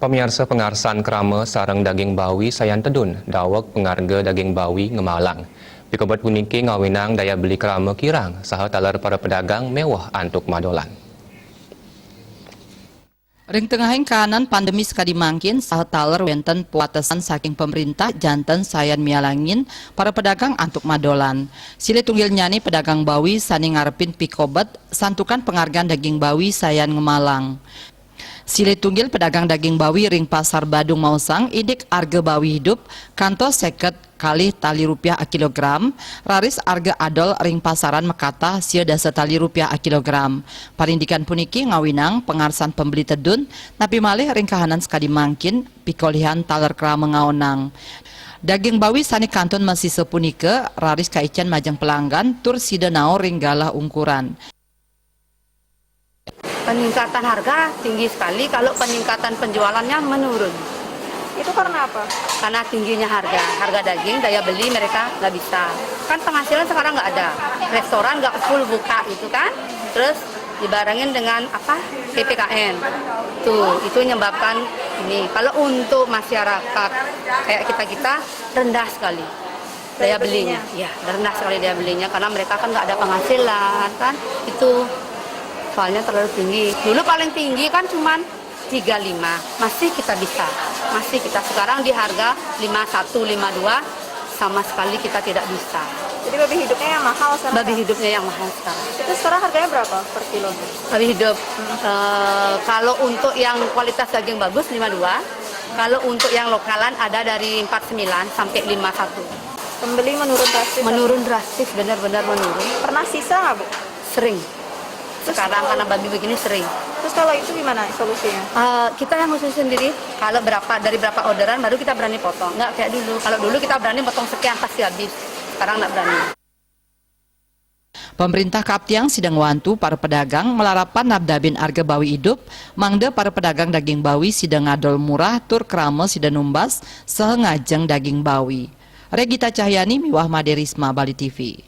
Pemirsa pengarsan kerama sarang daging bawi sayan tedun dawak pengarga daging bawi ngemalang. Pikobat puniki ngawinang daya beli kerama kirang saha talar para pedagang mewah antuk madolan. Ring tengahing kahanan pandemi sekadi mangkin saha talar wenten puatasan saking pemerintah janten sayan mialangin para pedagang antuk madolan. Sile tunggil nyani pedagang bawi sani ngarepin pikobat santukan penghargaan daging bawi sayan ngemalang. Sile tunggil pedagang daging bawi ring pasar Badung Mausang idik arga bawi hidup kanto 50 kali tali rupiah a kilogram, raris arga adol ring pasaran Mekata sia dasa tali rupiah a kilogram. Parindikan puniki ngawinang pengarsan pembeli tedun, napi malih ring kahanan sekadi mangkin pikolihan taler kerama ngaonang. Daging bawi sani kanton masih sepunike, raris kaicen majang pelanggan tur sida nao ring galah ungkuran. Peningkatan harga tinggi sekali, kalau peningkatan penjualannya menurun. Itu karena apa? Karena tingginya harga daging, daya beli mereka nggak bisa. Kan penghasilan sekarang nggak ada, restoran nggak full buka itu kan. Terus dibarengin dengan apa? PPKM. Tuh, itu menyebabkan ini. Kalau untuk masyarakat kayak kita rendah sekali daya belinya. Ya, rendah sekali daya belinya karena mereka kan nggak ada penghasilan kan. Itu soalnya terlalu tinggi. Dulu paling tinggi kan cuman 35, masih kita bisa. Masih kita sekarang di harga 51, 52 sama sekali kita tidak bisa. Jadi babi hidupnya yang mahal sekarang? Babi hidupnya yang mahal sekarang. Itu sekarang harganya berapa per kilo? Babi hidup, kalau untuk yang kualitas daging bagus 52, kalau untuk yang lokalan ada dari 49 sampai 51. Pembeli menurun drastis? Menurun drastis, benar-benar menurun. Pernah sisa nggak, Bu? Sering. Sekarang karena babi begini sering. Terus kalau itu gimana solusinya? Kita yang khusus sendiri, kalau dari berapa orderan baru kita berani potong. Nggak kayak dulu. Kalau dulu kita berani potong sekian pasti habis. Sekarang nggak berani. Pemerintah Kaptiang sidang wantu para pedagang melarapan nabdabin harga bawi hidup, mangde para pedagang daging bawi sidang ngadol murah tur kerama sidang numbas sehengajeng daging bawi. Regita Cahyani, Miwah Maderisma, Bali TV.